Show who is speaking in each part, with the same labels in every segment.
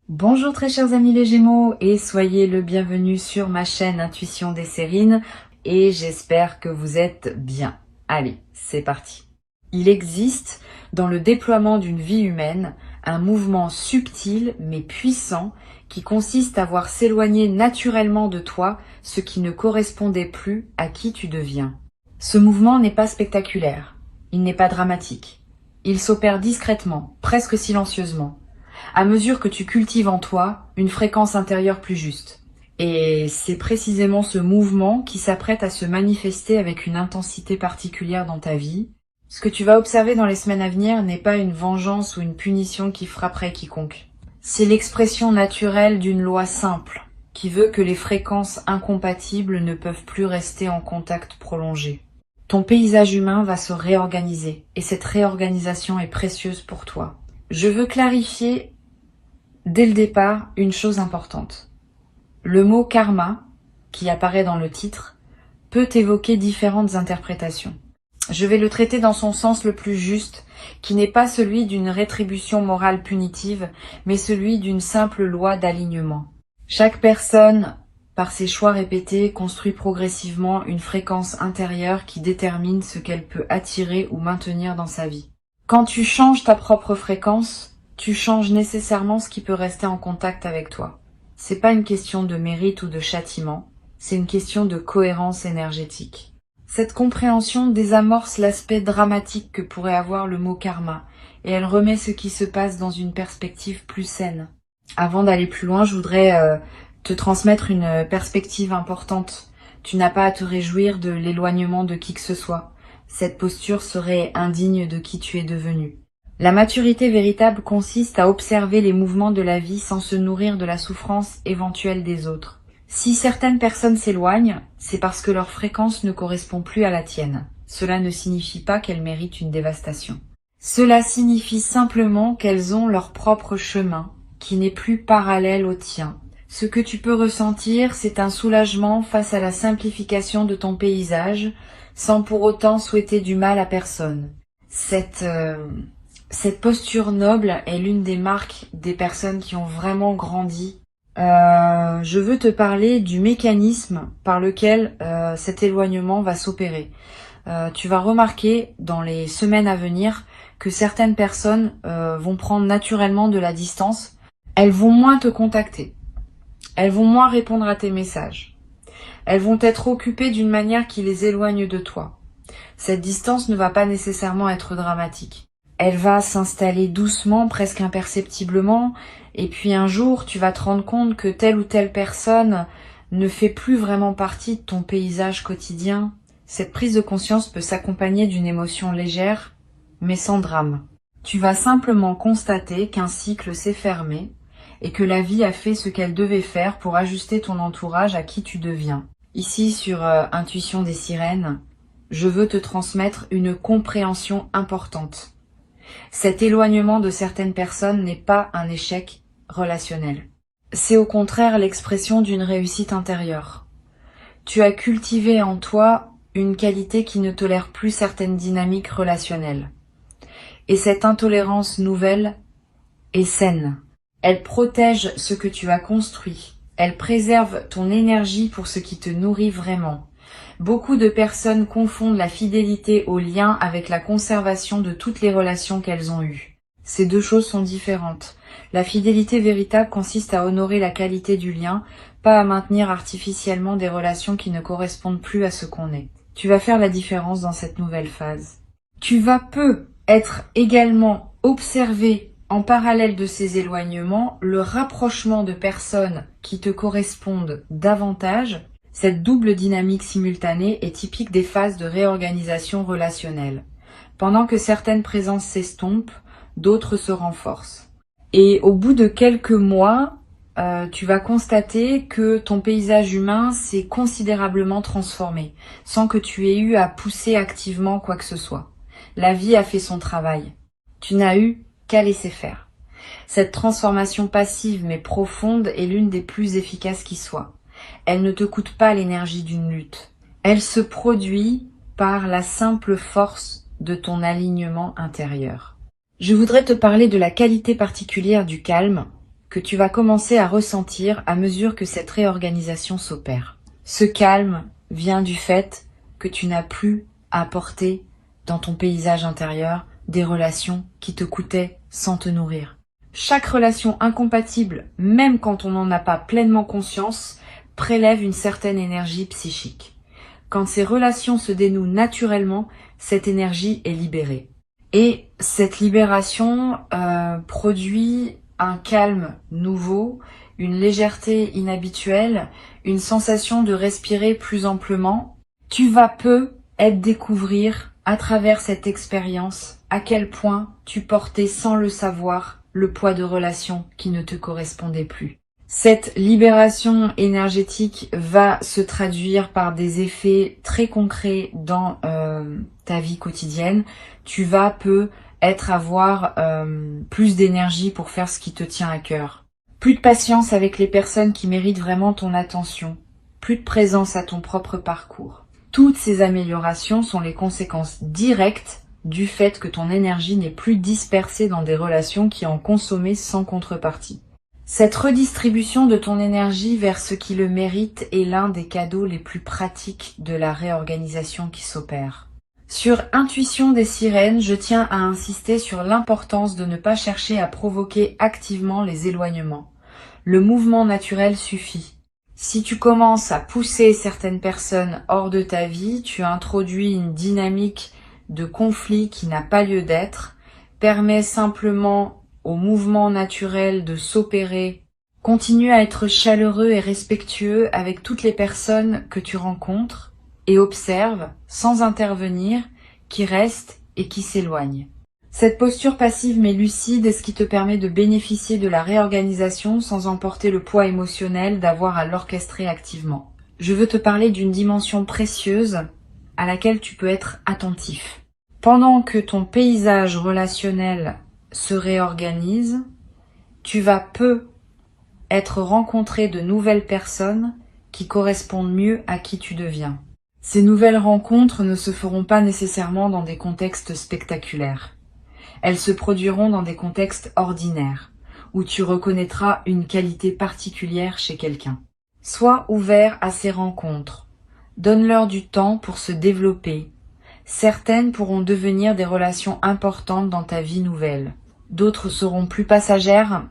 Speaker 1: Bonjour très chers amis les Gémeaux et soyez le bienvenu sur ma chaîne Intuition des Sérines et j'espère que vous êtes bien. Allez, c'est parti. Il existe dans le déploiement d'une vie humaine un mouvement subtil mais puissant qui consiste à voir s'éloigner naturellement de toi ce qui ne correspondait plus à qui tu deviens. Ce mouvement n'est pas spectaculaire, il n'est pas dramatique. Il s'opère discrètement, presque silencieusement, à mesure que tu cultives en toi une fréquence intérieure plus juste. Et c'est précisément ce mouvement qui s'apprête à se manifester avec une intensité particulière dans ta vie. Ce que tu vas observer dans les semaines à venir n'est pas une vengeance ou une punition qui frapperait quiconque. C'est l'expression naturelle d'une loi simple, qui veut que les fréquences incompatibles ne peuvent plus rester en contact prolongé. Ton paysage humain va se réorganiser, et cette réorganisation est précieuse pour toi. Je veux clarifier dès le départ une chose importante. Le mot karma, qui apparaît dans le titre, peut évoquer différentes interprétations. Je vais le traiter dans son sens le plus juste, qui n'est pas celui d'une rétribution morale punitive, mais celui d'une simple loi d'alignement. Chaque personne, par ses choix répétés, construit progressivement une fréquence intérieure qui détermine ce qu'elle peut attirer ou maintenir dans sa vie. Quand tu changes ta propre fréquence, tu changes nécessairement ce qui peut rester en contact avec toi. C'est pas une question de mérite ou de châtiment, c'est une question de cohérence énergétique. Cette compréhension désamorce l'aspect dramatique que pourrait avoir le mot karma, et elle remet ce qui se passe dans une perspective plus saine. Avant d'aller plus loin, je voudrais te transmettre une perspective importante. Tu n'as pas à te réjouir de l'éloignement de qui que ce soit. Cette posture serait indigne de qui tu es devenu. La maturité véritable consiste à observer les mouvements de la vie sans se nourrir de la souffrance éventuelle des autres. Si certaines personnes s'éloignent, c'est parce que leur fréquence ne correspond plus à la tienne. Cela ne signifie pas qu'elles méritent une dévastation. Cela signifie simplement qu'elles ont leur propre chemin, qui n'est plus parallèle au tien. Ce que tu peux ressentir, c'est un soulagement face à la simplification de ton paysage, sans pour autant souhaiter du mal à personne. Cette posture noble est l'une des marques des personnes qui ont vraiment grandi. Je veux te parler du mécanisme par lequel cet éloignement va s'opérer. Tu vas remarquer dans les semaines à venir que certaines personnes vont prendre naturellement de la distance. Elles vont moins te contacter. Elles vont moins répondre à tes messages. Elles vont être occupées d'une manière qui les éloigne de toi. Cette distance ne va pas nécessairement être dramatique. Elle va s'installer doucement, presque imperceptiblement, et puis un jour, tu vas te rendre compte que telle ou telle personne ne fait plus vraiment partie de ton paysage quotidien. Cette prise de conscience peut s'accompagner d'une émotion légère, mais sans drame. Tu vas simplement constater qu'un cycle s'est fermé et que la vie a fait ce qu'elle devait faire pour ajuster ton entourage à qui tu deviens. Ici, sur Intuition des Sirènes, je veux te transmettre une compréhension importante. Cet éloignement de certaines personnes n'est pas un échec relationnel. C'est au contraire l'expression d'une réussite intérieure. Tu as cultivé en toi une qualité qui ne tolère plus certaines dynamiques relationnelles. Et cette intolérance nouvelle est saine. Elle protège ce que tu as construit. Elle préserve ton énergie pour ce qui te nourrit vraiment. Beaucoup de personnes confondent la fidélité au lien avec la conservation de toutes les relations qu'elles ont eues. Ces deux choses sont différentes. La fidélité véritable consiste à honorer la qualité du lien, pas à maintenir artificiellement des relations qui ne correspondent plus à ce qu'on est. Tu vas faire la différence dans cette nouvelle phase. Tu vas être également observé en parallèle de ces éloignements, le rapprochement de personnes qui te correspondent davantage. Cette double dynamique simultanée est typique des phases de réorganisation relationnelle. Pendant que certaines présences s'estompent, d'autres se renforcent. Et au bout de quelques mois, tu vas constater que ton paysage humain s'est considérablement transformé, sans que tu aies eu à pousser activement quoi que ce soit. La vie a fait son travail. Tu n'as eu qu'à laisser faire. Cette transformation passive mais profonde est l'une des plus efficaces qui soit. Elle ne te coûte pas l'énergie d'une lutte. Elle se produit par la simple force de ton alignement intérieur. Je voudrais te parler de la qualité particulière du calme que tu vas commencer à ressentir à mesure que cette réorganisation s'opère. Ce calme vient du fait que tu n'as plus à porter dans ton paysage intérieur des relations qui te coûtaient sans te nourrir. Chaque relation incompatible, même quand on n'en a pas pleinement conscience, prélève une certaine énergie psychique. Quand ces relations se dénouent naturellement, cette énergie est libérée. Et cette libération produit un calme nouveau, une légèreté inhabituelle, une sensation de respirer plus amplement. Tu vas peut-être découvrir à travers cette expérience à quel point tu portais sans le savoir le poids de relations qui ne te correspondaient plus. Cette libération énergétique va se traduire par des effets très concrets dans ta vie quotidienne. Tu vas peut-être avoir plus d'énergie pour faire ce qui te tient à cœur. Plus de patience avec les personnes qui méritent vraiment ton attention. Plus de présence à ton propre parcours. Toutes ces améliorations sont les conséquences directes du fait que ton énergie n'est plus dispersée dans des relations qui en consommaient sans contrepartie. Cette redistribution de ton énergie vers ce qui le mérite est l'un des cadeaux les plus pratiques de la réorganisation qui s'opère. Sur Intuition des sirènes, je tiens à insister sur l'importance de ne pas chercher à provoquer activement les éloignements. Le mouvement naturel suffit. Si tu commences à pousser certaines personnes hors de ta vie, tu introduis une dynamique de conflit qui n'a pas lieu d'être, permet simplement au mouvement naturel de s'opérer. Continue à être chaleureux et respectueux avec toutes les personnes que tu rencontres et observe, sans intervenir, qui restent et qui s'éloignent. Cette posture passive mais lucide est ce qui te permet de bénéficier de la réorganisation sans emporter le poids émotionnel d'avoir à l'orchestrer activement. Je veux te parler d'une dimension précieuse à laquelle tu peux être attentif. Pendant que ton paysage relationnel se réorganise, tu vas être rencontré de nouvelles personnes qui correspondent mieux à qui tu deviens. Ces nouvelles rencontres ne se feront pas nécessairement dans des contextes spectaculaires. Elles se produiront dans des contextes ordinaires, où tu reconnaîtras une qualité particulière chez quelqu'un. Sois ouvert à ces rencontres. Donne-leur du temps pour se développer. Certaines pourront devenir des relations importantes dans ta vie nouvelle. D'autres seront plus passagères,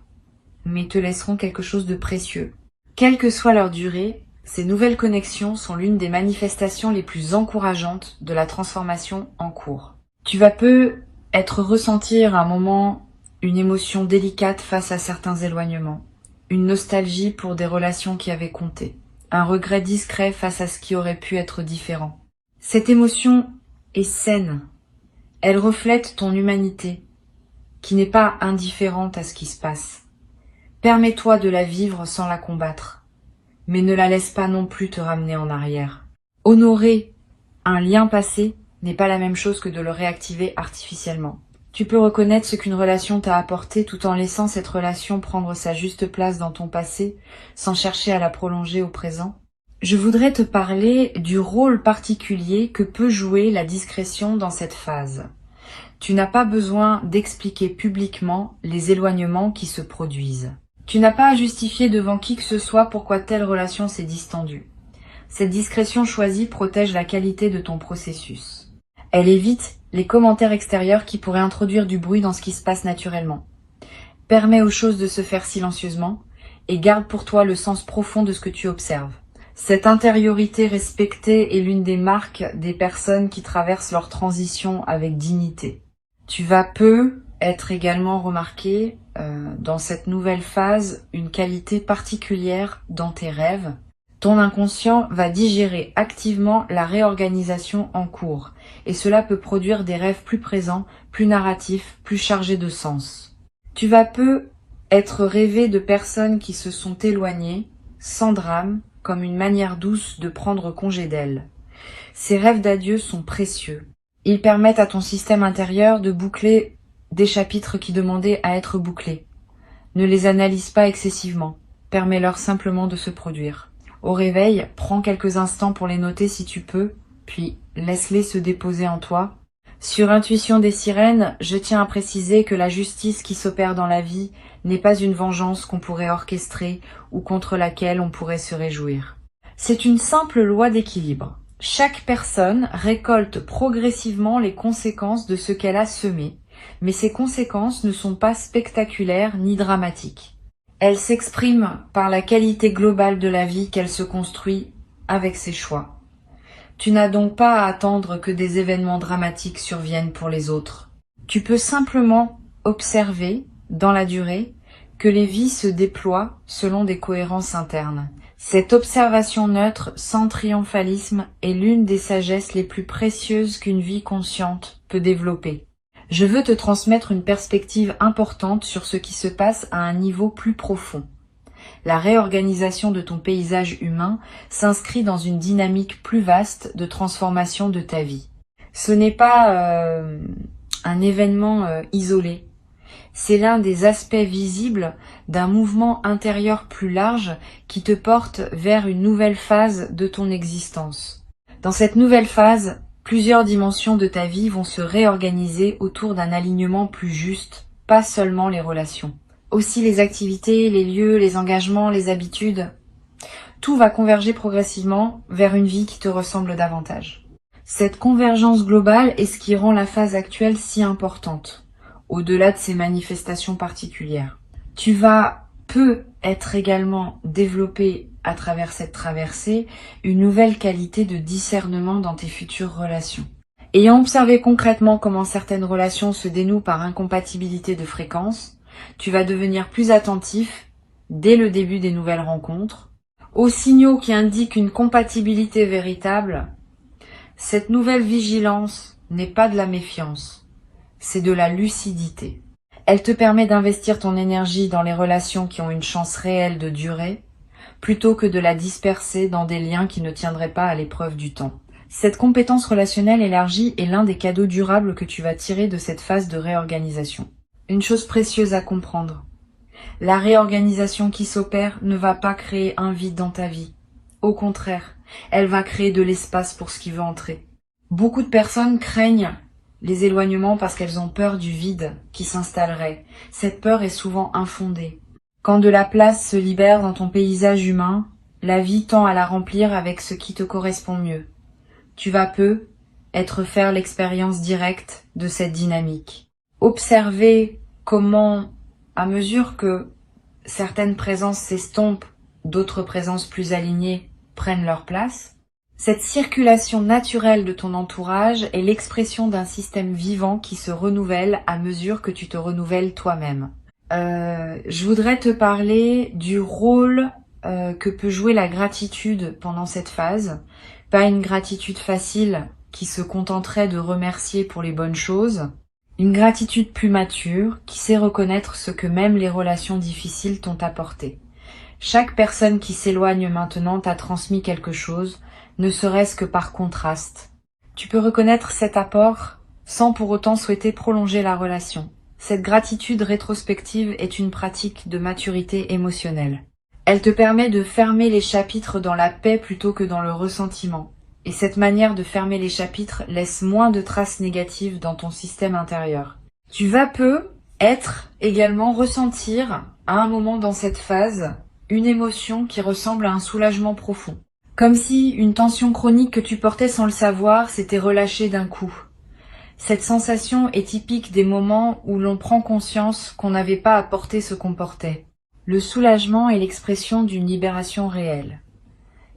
Speaker 1: mais te laisseront quelque chose de précieux. Quelle que soit leur durée, ces nouvelles connexions sont l'une des manifestations les plus encourageantes de la transformation en cours. Tu vas peut-être ressentir à un moment une émotion délicate face à certains éloignements, une nostalgie pour des relations qui avaient compté, un regret discret face à ce qui aurait pu être différent. Cette émotion est saine. Elle reflète ton humanité, qui n'est pas indifférente à ce qui se passe. Permets-toi de la vivre sans la combattre, mais ne la laisse pas non plus te ramener en arrière. Honorer un lien passé n'est pas la même chose que de le réactiver artificiellement. Tu peux reconnaître ce qu'une relation t'a apporté tout en laissant cette relation prendre sa juste place dans ton passé, sans chercher à la prolonger au présent. Je voudrais te parler du rôle particulier que peut jouer la discrétion dans cette phase. Tu n'as pas besoin d'expliquer publiquement les éloignements qui se produisent. Tu n'as pas à justifier devant qui que ce soit pourquoi telle relation s'est distendue. Cette discrétion choisie protège la qualité de ton processus. Elle évite les commentaires extérieurs qui pourraient introduire du bruit dans ce qui se passe naturellement. Permet aux choses de se faire silencieusement et garde pour toi le sens profond de ce que tu observes. Cette intériorité respectée est l'une des marques des personnes qui traversent leur transition avec dignité. Tu vas être également remarqué dans cette nouvelle phase une qualité particulière dans tes rêves. Ton inconscient va digérer activement la réorganisation en cours et cela peut produire des rêves plus présents, plus narratifs, plus chargés de sens. Tu vas être rêvé de personnes qui se sont éloignées, sans drame, comme une manière douce de prendre congé d'elles. Ces rêves d'adieu sont précieux. Ils permettent à ton système intérieur de boucler des chapitres qui demandaient à être bouclés. Ne les analyse pas excessivement, permets-leur simplement de se produire. Au réveil, prends quelques instants pour les noter si tu peux, puis laisse-les se déposer en toi. Sur Intuition des sirènes, je tiens à préciser que la justice qui s'opère dans la vie n'est pas une vengeance qu'on pourrait orchestrer ou contre laquelle on pourrait se réjouir. C'est une simple loi d'équilibre. Chaque personne récolte progressivement les conséquences de ce qu'elle a semé, mais ces conséquences ne sont pas spectaculaires ni dramatiques. Elles s'expriment par la qualité globale de la vie qu'elle se construit avec ses choix. Tu n'as donc pas à attendre que des événements dramatiques surviennent pour les autres. Tu peux simplement observer, dans la durée, que les vies se déploient selon des cohérences internes. Cette observation neutre, sans triomphalisme, est l'une des sagesses les plus précieuses qu'une vie consciente peut développer. Je veux te transmettre une perspective importante sur ce qui se passe à un niveau plus profond. La réorganisation de ton paysage humain s'inscrit dans une dynamique plus vaste de transformation de ta vie. Ce n'est pas un événement isolé. C'est l'un des aspects visibles d'un mouvement intérieur plus large qui te porte vers une nouvelle phase de ton existence. Dans cette nouvelle phase, plusieurs dimensions de ta vie vont se réorganiser autour d'un alignement plus juste, pas seulement les relations. Aussi les activités, les lieux, les engagements, les habitudes. Tout va converger progressivement vers une vie qui te ressemble davantage. Cette convergence globale est ce qui rend la phase actuelle si importante, au-delà de ses manifestations particulières. Tu vas être également développé à travers cette traversée une nouvelle qualité de discernement dans tes futures relations. Ayant observé concrètement comment certaines relations se dénouent par incompatibilité de fréquence, tu vas devenir plus attentif, dès le début des nouvelles rencontres, aux signaux qui indiquent une compatibilité véritable. Cette nouvelle vigilance n'est pas de la méfiance, c'est de la lucidité. Elle te permet d'investir ton énergie dans les relations qui ont une chance réelle de durer, plutôt que de la disperser dans des liens qui ne tiendraient pas à l'épreuve du temps. Cette compétence relationnelle élargie est l'un des cadeaux durables que tu vas tirer de cette phase de réorganisation. Une chose précieuse à comprendre. La réorganisation qui s'opère ne va pas créer un vide dans ta vie. Au contraire, elle va créer de l'espace pour ce qui veut entrer. Beaucoup de personnes craignent les éloignements parce qu'elles ont peur du vide qui s'installerait. Cette peur est souvent infondée. Quand de la place se libère dans ton paysage humain, la vie tend à la remplir avec ce qui te correspond mieux. Tu vas faire l'expérience directe de cette dynamique. Observer comment, à mesure que certaines présences s'estompent, d'autres présences plus alignées prennent leur place. Cette circulation naturelle de ton entourage est l'expression d'un système vivant qui se renouvelle à mesure que tu te renouvelles toi-même. Je voudrais te parler du rôle que peut jouer la gratitude pendant cette phase. Pas une gratitude facile qui se contenterait de remercier pour les bonnes choses. Une gratitude plus mature qui sait reconnaître ce que même les relations difficiles t'ont apporté. Chaque personne qui s'éloigne maintenant t'a transmis quelque chose, ne serait-ce que par contraste. Tu peux reconnaître cet apport sans pour autant souhaiter prolonger la relation. Cette gratitude rétrospective est une pratique de maturité émotionnelle. Elle te permet de fermer les chapitres dans la paix plutôt que dans le ressentiment. Et cette manière de fermer les chapitres laisse moins de traces négatives dans ton système intérieur. Tu vas également ressentir, à un moment dans cette phase, une émotion qui ressemble à un soulagement profond. Comme si une tension chronique que tu portais sans le savoir s'était relâchée d'un coup. Cette sensation est typique des moments où l'on prend conscience qu'on n'avait pas à porter ce qu'on portait. Le soulagement est l'expression d'une libération réelle.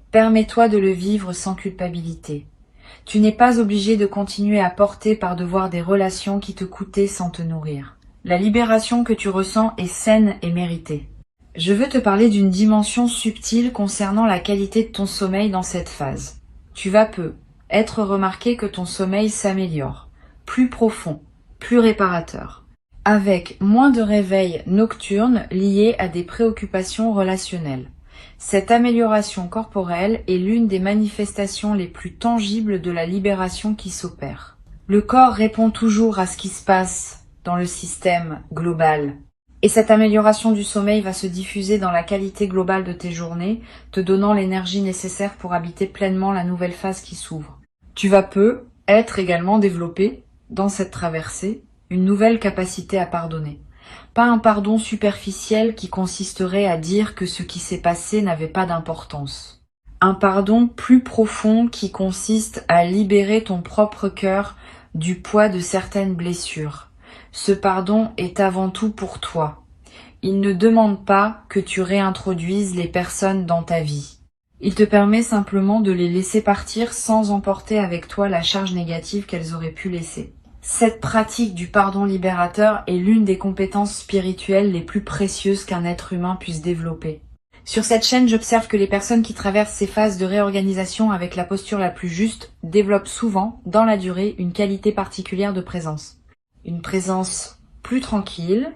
Speaker 1: Permets-toi de le vivre sans culpabilité. Tu n'es pas obligé de continuer à porter par devoir des relations qui te coûtaient sans te nourrir. La libération que tu ressens est saine et méritée. Je veux te parler d'une dimension subtile concernant la qualité de ton sommeil dans cette phase. Tu vas être remarqué que ton sommeil s'améliore, plus profond, plus réparateur, avec moins de réveils nocturnes liés à des préoccupations relationnelles. Cette amélioration corporelle est l'une des manifestations les plus tangibles de la libération qui s'opère. Le corps répond toujours à ce qui se passe dans le système global. Et cette amélioration du sommeil va se diffuser dans la qualité globale de tes journées, te donnant l'énergie nécessaire pour habiter pleinement la nouvelle phase qui s'ouvre. Tu vas être également développé dans cette traversée une nouvelle capacité à pardonner. Pas un pardon superficiel qui consisterait à dire que ce qui s'est passé n'avait pas d'importance. Un pardon plus profond qui consiste à libérer ton propre cœur du poids de certaines blessures. Ce pardon est avant tout pour toi. Il ne demande pas que tu réintroduises les personnes dans ta vie. Il te permet simplement de les laisser partir sans emporter avec toi la charge négative qu'elles auraient pu laisser. Cette pratique du pardon libérateur est l'une des compétences spirituelles les plus précieuses qu'un être humain puisse développer. Sur cette chaîne, j'observe que les personnes qui traversent ces phases de réorganisation avec la posture la plus juste développent souvent, dans la durée, une qualité particulière de présence. Une présence plus tranquille,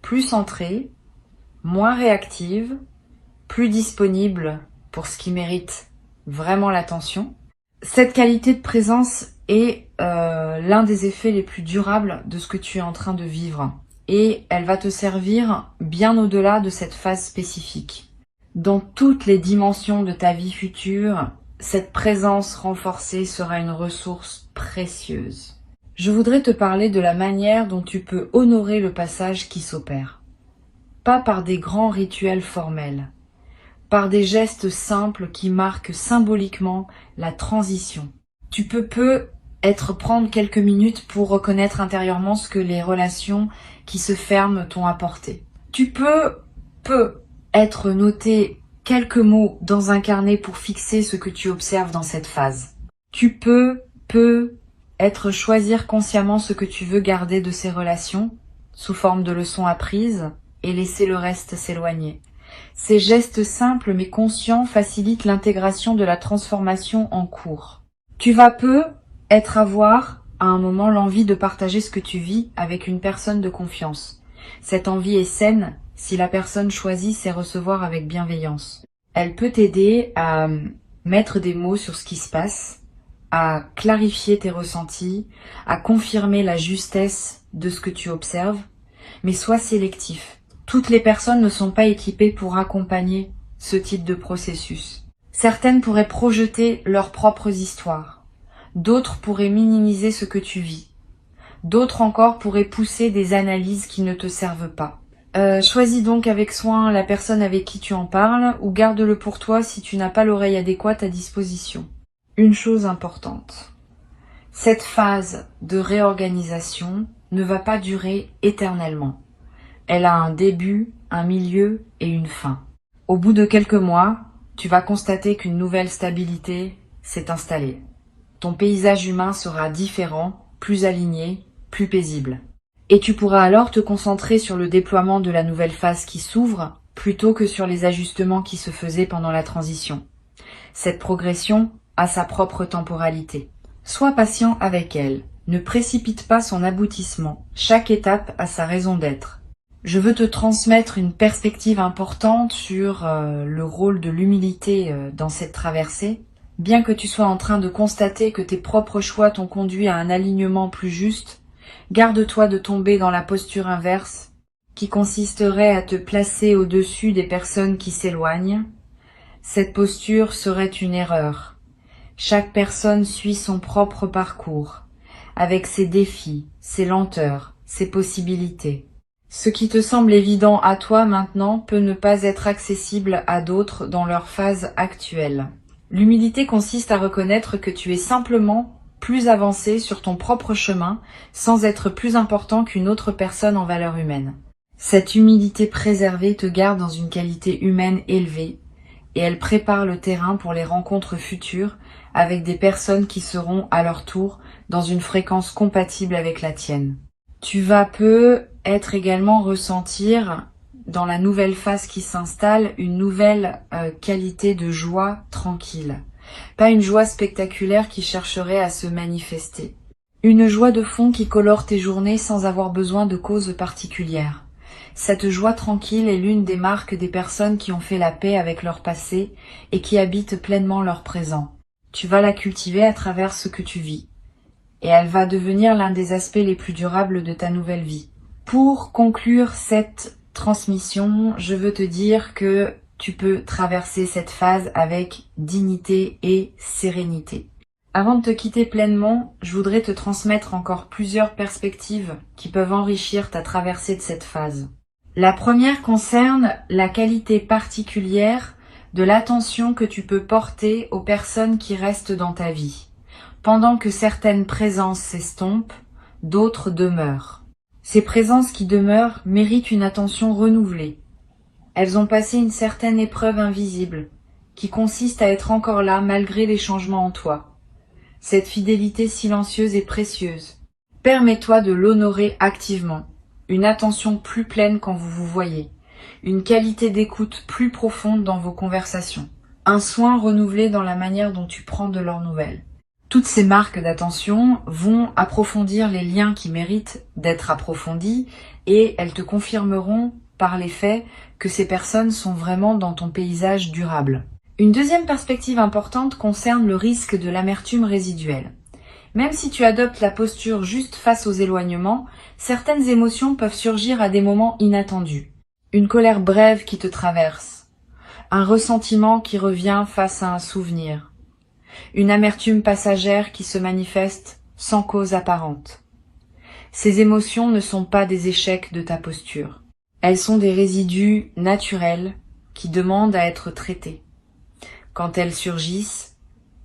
Speaker 1: plus centrée, moins réactive, plus disponible pour ce qui mérite vraiment l'attention. Cette qualité de présence est l'un des effets les plus durables de ce que tu es en train de vivre. Et elle va te servir bien au-delà de cette phase spécifique. Dans toutes les dimensions de ta vie future, cette présence renforcée sera une ressource précieuse. Je voudrais te parler de la manière dont tu peux honorer le passage qui s'opère. Pas par des grands rituels formels, par des gestes simples qui marquent symboliquement la transition. Tu peux prendre quelques minutes pour reconnaître intérieurement ce que les relations qui se ferment t'ont apporté. Tu peux être noté quelques mots dans un carnet pour fixer ce que tu observes dans cette phase. Tu peux choisir consciemment ce que tu veux garder de ces relations sous forme de leçons apprises et laisser le reste s'éloigner. Ces gestes simples mais conscients facilitent l'intégration de la transformation en cours. Tu vas avoir à un moment l'envie de partager ce que tu vis avec une personne de confiance. Cette envie est saine si la personne choisit sait recevoir avec bienveillance. Elle peut t'aider à mettre des mots sur ce qui se passe, à clarifier tes ressentis, à confirmer la justesse de ce que tu observes, mais sois sélectif. Toutes les personnes ne sont pas équipées pour accompagner ce type de processus. Certaines pourraient projeter leurs propres histoires. D'autres pourraient minimiser ce que tu vis. D'autres encore pourraient pousser des analyses qui ne te servent pas. Choisis donc avec soin la personne avec qui tu en parles ou garde-le pour toi si tu n'as pas l'oreille adéquate à disposition. Une chose importante. Cette phase de réorganisation ne va pas durer éternellement. Elle a un début, un milieu et une fin. Au bout de quelques mois, tu vas constater qu'une nouvelle stabilité s'est installée. Ton paysage humain sera différent, plus aligné, plus paisible. Et tu pourras alors te concentrer sur le déploiement de la nouvelle phase qui s'ouvre, plutôt que sur les ajustements qui se faisaient pendant la transition. Cette progression a sa propre temporalité. Sois patient avec elle. Ne précipite pas son aboutissement. Chaque étape a sa raison d'être. Je veux te transmettre une perspective importante sur le rôle de l'humilité dans cette traversée. Bien que tu sois en train de constater que tes propres choix t'ont conduit à un alignement plus juste, garde-toi de tomber dans la posture inverse, qui consisterait à te placer au-dessus des personnes qui s'éloignent. Cette posture serait une erreur. Chaque personne suit son propre parcours, avec ses défis, ses lenteurs, ses possibilités. Ce qui te semble évident à toi maintenant peut ne pas être accessible à d'autres dans leur phase actuelle. L'humilité consiste à reconnaître que tu es simplement plus avancé sur ton propre chemin sans être plus important qu'une autre personne en valeur humaine. Cette humilité préservée te garde dans une qualité humaine élevée et elle prépare le terrain pour les rencontres futures avec des personnes qui seront à leur tour dans une fréquence compatible avec la tienne. Tu vas être également ressentir dans la nouvelle phase qui s'installe une nouvelle qualité de joie tranquille. Pas une joie spectaculaire qui chercherait à se manifester. Une joie de fond qui colore tes journées sans avoir besoin de causes particulières. Cette joie tranquille est l'une des marques des personnes qui ont fait la paix avec leur passé et qui habitent pleinement leur présent. Tu vas la cultiver à travers ce que tu vis. Et elle va devenir l'un des aspects les plus durables de ta nouvelle vie. Pour conclure cette transmission, je veux te dire que tu peux traverser cette phase avec dignité et sérénité. Avant de te quitter pleinement, je voudrais te transmettre encore plusieurs perspectives qui peuvent enrichir ta traversée de cette phase. La première concerne la qualité particulière de l'attention que tu peux porter aux personnes qui restent dans ta vie. Pendant que certaines présences s'estompent, d'autres demeurent. Ces présences qui demeurent méritent une attention renouvelée. Elles ont passé une certaine épreuve invisible, qui consiste à être encore là malgré les changements en toi. Cette fidélité silencieuse est précieuse. Permets-toi de l'honorer activement. Une attention plus pleine quand vous vous voyez. Une qualité d'écoute plus profonde dans vos conversations. Un soin renouvelé dans la manière dont tu prends de leurs nouvelles. Toutes ces marques d'attention vont approfondir les liens qui méritent d'être approfondis et elles te confirmeront par les faits que ces personnes sont vraiment dans ton paysage durable. Une deuxième perspective importante concerne le risque de l'amertume résiduelle. Même si tu adoptes la posture juste face aux éloignements, certaines émotions peuvent surgir à des moments inattendus. Une colère brève qui te traverse, un ressentiment qui revient face à un souvenir, une amertume passagère qui se manifeste sans cause apparente. Ces émotions ne sont pas des échecs de ta posture. Elles sont des résidus naturels qui demandent à être traités. Quand elles surgissent,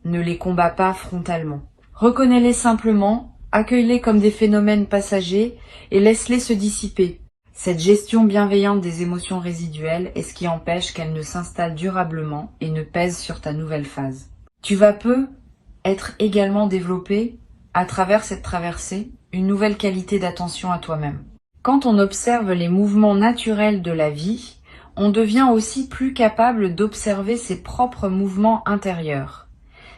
Speaker 1: ne les combats pas frontalement. Reconnais-les simplement, accueille-les comme des phénomènes passagers et laisse-les se dissiper. Cette gestion bienveillante des émotions résiduelles est ce qui empêche qu'elles ne s'installent durablement et ne pèsent sur ta nouvelle phase. Tu vas peu être également développé, à travers cette traversée, une nouvelle qualité d'attention à toi-même. Quand on observe les mouvements naturels de la vie, on devient aussi plus capable d'observer ses propres mouvements intérieurs.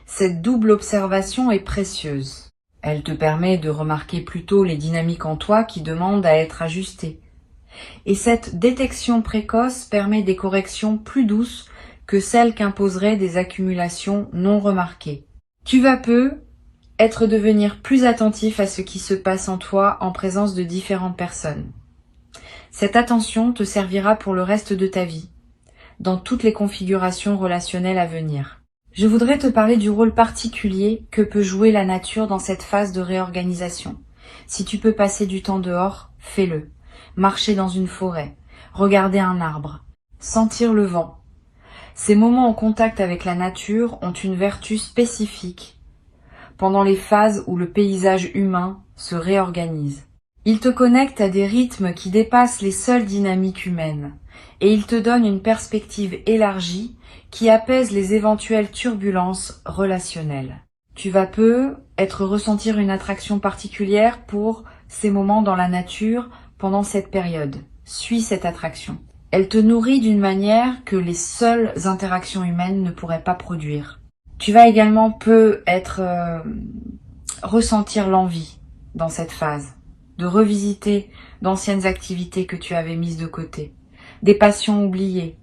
Speaker 1: Cette double observation est précieuse. Elle te permet de remarquer plutôt les dynamiques en toi qui demandent à être ajustées. Et cette détection précoce permet des corrections plus douces que celles qu'imposeraient des accumulations non remarquées. Tu vas peu être devenir plus attentif à ce qui se passe en toi en présence de différentes personnes. Cette attention te servira pour le reste de ta vie, dans toutes les configurations relationnelles à venir. Je voudrais te parler du rôle particulier que peut jouer la nature dans cette phase de réorganisation. Si tu peux passer du temps dehors, fais-le. Marcher dans une forêt, regarder un arbre, sentir le vent. Ces moments en contact avec la nature ont une vertu spécifique pendant les phases où le paysage humain se réorganise. Ils te connectent à des rythmes qui dépassent les seules dynamiques humaines et ils te donnent une perspective élargie qui apaise les éventuelles turbulences relationnelles. Tu vas peu ressentir une attraction particulière pour ces moments dans la nature pendant cette période. Suis cette attraction. Elle te nourrit d'une manière que les seules interactions humaines ne pourraient pas produire. Tu vas également ressentir l'envie dans cette phase de revisiter d'anciennes activités que tu avais mises de côté, des passions oubliées,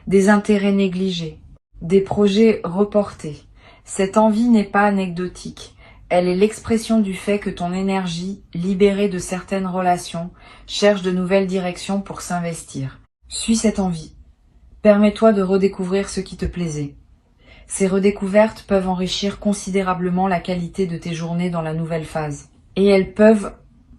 Speaker 1: des intérêts négligés, des projets reportés. Cette envie n'est pas anecdotique. Elle est l'expression du fait que ton énergie, libérée de certaines relations, cherche de nouvelles directions pour s'investir. Suis cette envie. Permets-toi de redécouvrir ce qui te plaisait. Ces redécouvertes peuvent enrichir considérablement la qualité de tes journées dans la nouvelle phase. Et elles peuvent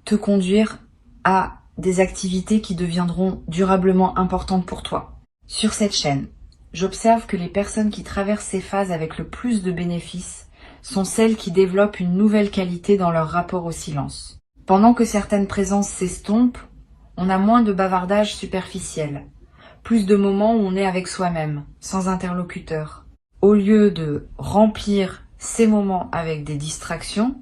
Speaker 1: te conduire à des activités qui deviendront durablement importantes pour toi. Sur cette chaîne, j'observe que les personnes qui traversent ces phases avec le plus de bénéfices sont celles qui développent une nouvelle qualité dans leur rapport au silence. Pendant que certaines présences s'estompent, on a moins de bavardage superficiel, plus de moments où on est avec soi-même, sans interlocuteur. Au lieu de remplir ces moments avec des distractions,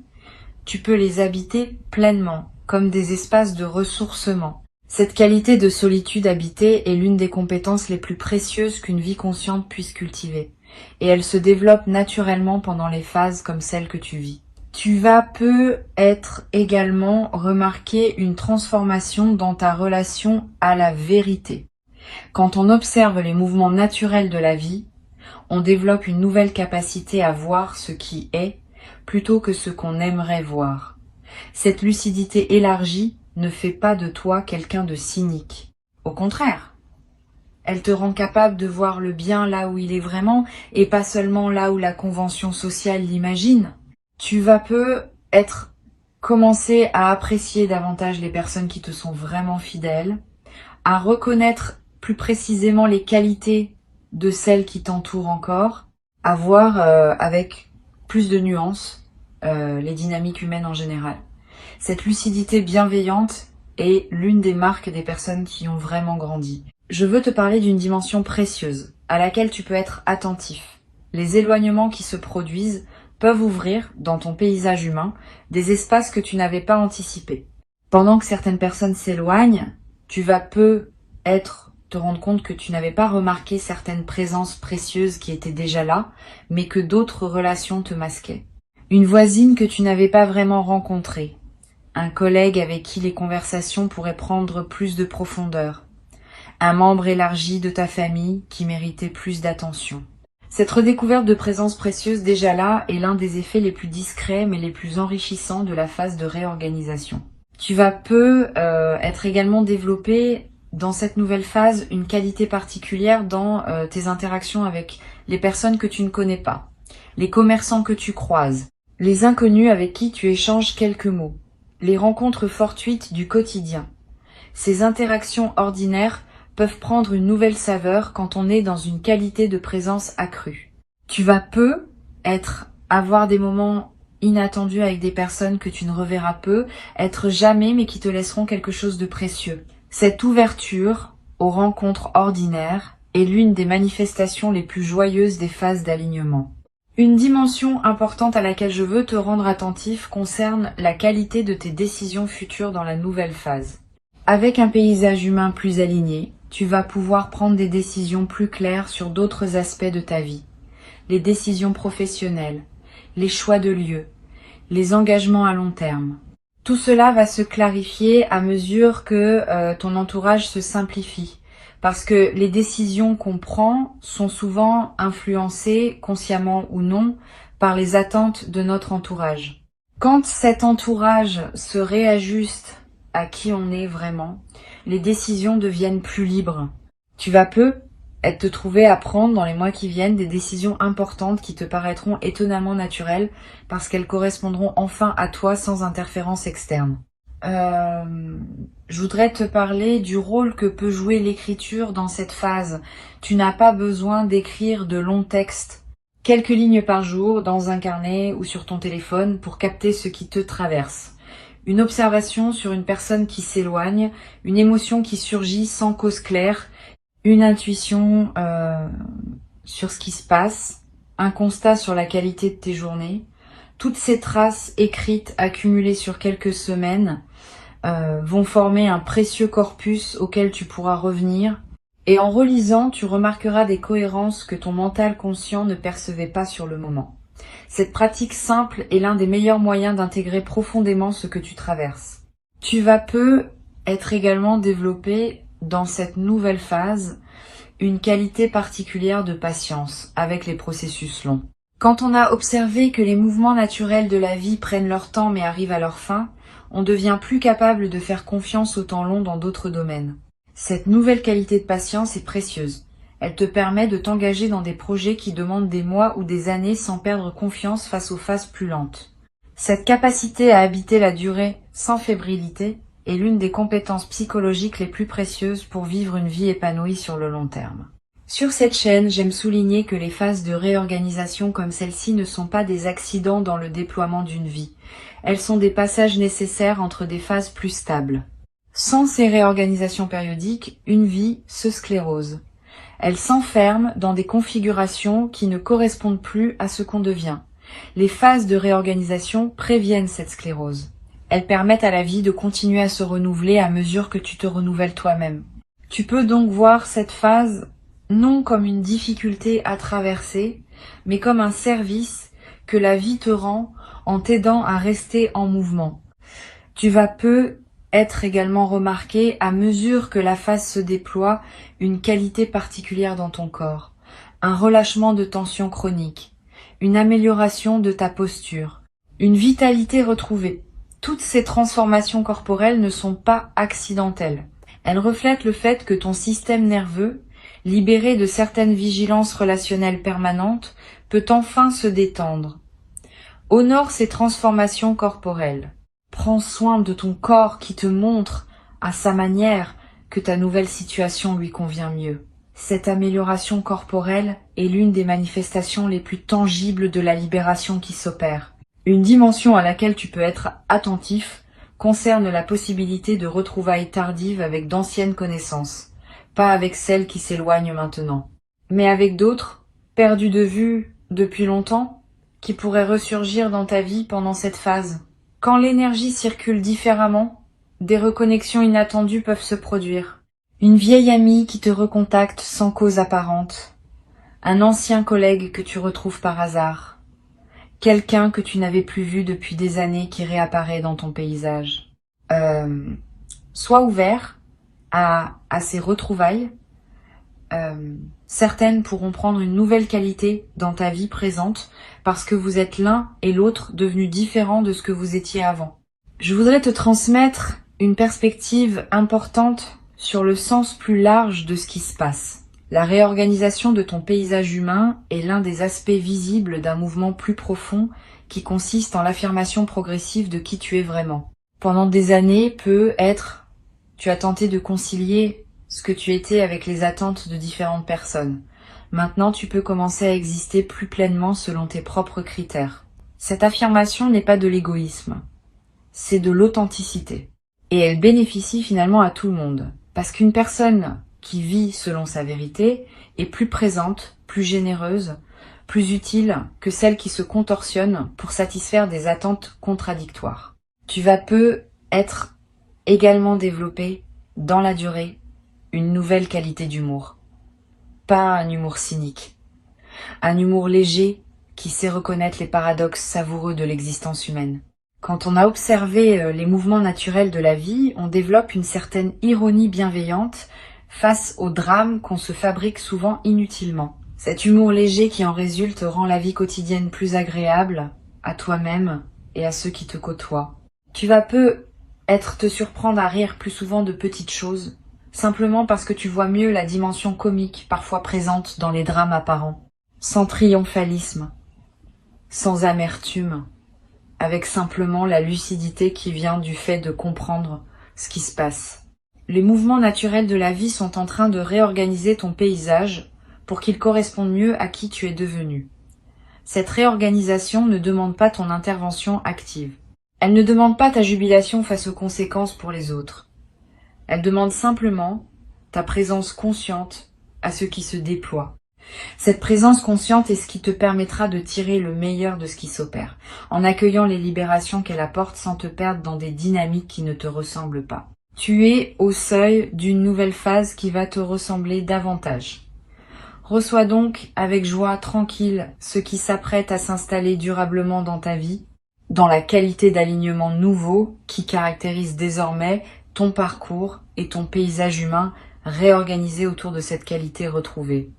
Speaker 1: tu peux les habiter pleinement, comme des espaces de ressourcement. Cette qualité de solitude habitée est l'une des compétences les plus précieuses qu'une vie consciente puisse cultiver, et elle se développe naturellement pendant les phases comme celle que tu vis. Tu vas peu être également remarquer une transformation dans ta relation à la vérité. Quand on observe les mouvements naturels de la vie, on développe une nouvelle capacité à voir ce qui est plutôt que ce qu'on aimerait voir. Cette lucidité élargie ne fait pas de toi quelqu'un de cynique. Au contraire, elle te rend capable de voir le bien là où il est vraiment et pas seulement là où la convention sociale l'imagine. Tu vas commencer à apprécier davantage les personnes qui te sont vraiment fidèles, à reconnaître plus précisément les qualités de celles qui t'entourent encore, à voir avec plus de nuances les dynamiques humaines en général. Cette lucidité bienveillante est l'une des marques des personnes qui ont vraiment grandi. Je veux te parler d'une dimension précieuse à laquelle tu peux être attentif. Les éloignements qui se produisent peuvent ouvrir, dans ton paysage humain, des espaces que tu n'avais pas anticipés. Pendant que certaines personnes s'éloignent, tu vas te rendre compte que tu n'avais pas remarqué certaines présences précieuses qui étaient déjà là, mais que d'autres relations te masquaient. Une voisine que tu n'avais pas vraiment rencontrée, un collègue avec qui les conversations pourraient prendre plus de profondeur, un membre élargi de ta famille qui méritait plus d'attention. Cette redécouverte de présence précieuse déjà là est l'un des effets les plus discrets mais les plus enrichissants de la phase de réorganisation. Tu vas être également développé dans cette nouvelle phase une qualité particulière dans tes interactions avec les personnes que tu ne connais pas, les commerçants que tu croises, les inconnus avec qui tu échanges quelques mots, les rencontres fortuites du quotidien. Ces interactions ordinaires peuvent prendre une nouvelle saveur quand on est dans une qualité de présence accrue. Tu vas avoir des moments inattendus avec des personnes que tu ne reverras peu, être jamais mais qui te laisseront quelque chose de précieux. Cette ouverture aux rencontres ordinaires est l'une des manifestations les plus joyeuses des phases d'alignement. Une dimension importante à laquelle je veux te rendre attentif concerne la qualité de tes décisions futures dans la nouvelle phase. Avec un paysage humain plus aligné, tu vas pouvoir prendre des décisions plus claires sur d'autres aspects de ta vie. Les décisions professionnelles, les choix de lieu, les engagements à long terme. Tout cela va se clarifier à mesure que ton entourage se simplifie. Parce que les décisions qu'on prend sont souvent influencées, consciemment ou non, par les attentes de notre entourage. Quand cet entourage se réajuste à qui on est vraiment, les décisions deviennent plus libres. Tu vas te trouver à prendre dans les mois qui viennent des décisions importantes qui te paraîtront étonnamment naturelles parce qu'elles correspondront enfin à toi sans interférence externe. Je voudrais te parler du rôle que peut jouer l'écriture dans cette phase. Tu n'as pas besoin d'écrire de longs textes, quelques lignes par jour dans un carnet ou sur ton téléphone pour capter ce qui te traverse. Une observation sur une personne qui s'éloigne, une émotion qui surgit sans cause claire, une intuition sur ce qui se passe, un constat sur la qualité de tes journées. Toutes ces traces écrites accumulées sur quelques semaines vont former un précieux corpus auquel tu pourras revenir. Et en relisant, tu remarqueras des cohérences que ton mental conscient ne percevait pas sur le moment. Cette pratique simple est l'un des meilleurs moyens d'intégrer profondément ce que tu traverses. Tu vas être également développé dans cette nouvelle phase une qualité particulière de patience avec les processus longs. Quand on a observé que les mouvements naturels de la vie prennent leur temps mais arrivent à leur fin, on devient plus capable de faire confiance au temps long dans d'autres domaines. Cette nouvelle qualité de patience est précieuse. Elle te permet de t'engager dans des projets qui demandent des mois ou des années sans perdre confiance face aux phases plus lentes. Cette capacité à habiter la durée sans fébrilité est l'une des compétences psychologiques les plus précieuses pour vivre une vie épanouie sur le long terme. Sur cette chaîne, j'aime souligner que les phases de réorganisation comme celle-ci ne sont pas des accidents dans le déploiement d'une vie. Elles sont des passages nécessaires entre des phases plus stables. Sans ces réorganisations périodiques, une vie se sclérose. Elle s'enferme dans des configurations qui ne correspondent plus à ce qu'on devient. Les phases de réorganisation préviennent cette sclérose. Elles permettent à la vie de continuer à se renouveler à mesure que tu te renouvelles toi-même. Tu peux donc voir cette phase non comme une difficulté à traverser, mais comme un service que la vie te rend en t'aidant à rester en mouvement. Tu vas être également remarqué à mesure que la phase se déploie une qualité particulière dans ton corps, un relâchement de tension chronique, une amélioration de ta posture, une vitalité retrouvée. Toutes ces transformations corporelles ne sont pas accidentelles. Elles reflètent le fait que ton système nerveux, libéré de certaines vigilances relationnelles permanentes, peut enfin se détendre. Honore ces transformations corporelles. Prends soin de ton corps qui te montre, à sa manière, que ta nouvelle situation lui convient mieux. Cette amélioration corporelle est l'une des manifestations les plus tangibles de la libération qui s'opère. Une dimension à laquelle tu peux être attentif concerne la possibilité de retrouvailles tardives avec d'anciennes connaissances, pas avec celles qui s'éloignent maintenant, mais avec d'autres, perdues de vue depuis longtemps, qui pourraient ressurgir dans ta vie pendant cette phase. Quand l'énergie circule différemment, des reconnexions inattendues peuvent se produire. Une vieille amie qui te recontacte sans cause apparente, un ancien collègue que tu retrouves par hasard, quelqu'un que tu n'avais plus vu depuis des années qui réapparaît dans ton paysage. Sois ouvert à ces retrouvailles. Certaines pourront prendre une nouvelle qualité dans ta vie présente parce que vous êtes l'un et l'autre devenus différents de ce que vous étiez avant. Je voudrais te transmettre une perspective importante sur le sens plus large de ce qui se passe. La réorganisation de ton paysage humain est l'un des aspects visibles d'un mouvement plus profond qui consiste en l'affirmation progressive de qui tu es vraiment. Pendant des années, peut-être, tu as tenté de concilier ce que tu étais avec les attentes de différentes personnes. Maintenant, tu peux commencer à exister plus pleinement selon tes propres critères. Cette affirmation n'est pas de l'égoïsme, c'est de l'authenticité. Et elle bénéficie finalement à tout le monde. Parce qu'une personne qui vit selon sa vérité est plus présente, plus généreuse, plus utile que celle qui se contorsionne pour satisfaire des attentes contradictoires. Tu vas être également développer, dans la durée, une nouvelle qualité d'humour. Pas un humour cynique. Un humour léger qui sait reconnaître les paradoxes savoureux de l'existence humaine. Quand on a observé les mouvements naturels de la vie, on développe une certaine ironie bienveillante face aux drames qu'on se fabrique souvent inutilement. Cet humour léger qui en résulte rend la vie quotidienne plus agréable à toi-même et à ceux qui te côtoient. Tu vas peut-être te surprendre à rire plus souvent de petites choses, simplement parce que tu vois mieux la dimension comique parfois présente dans les drames apparents. Sans triomphalisme, sans amertume, avec simplement la lucidité qui vient du fait de comprendre ce qui se passe. Les mouvements naturels de la vie sont en train de réorganiser ton paysage pour qu'il corresponde mieux à qui tu es devenu. Cette réorganisation ne demande pas ton intervention active. Elle ne demande pas ta jubilation face aux conséquences pour les autres. Elle demande simplement ta présence consciente à ce qui se déploie. Cette présence consciente est ce qui te permettra de tirer le meilleur de ce qui s'opère, en accueillant les libérations qu'elle apporte sans te perdre dans des dynamiques qui ne te ressemblent pas. Tu es au seuil d'une nouvelle phase qui va te ressembler davantage. Reçois donc avec joie tranquille ce qui s'apprête à s'installer durablement dans ta vie, dans la qualité d'alignement nouveau qui caractérise désormais ton parcours et ton paysage humain réorganisé autour de cette qualité retrouvée.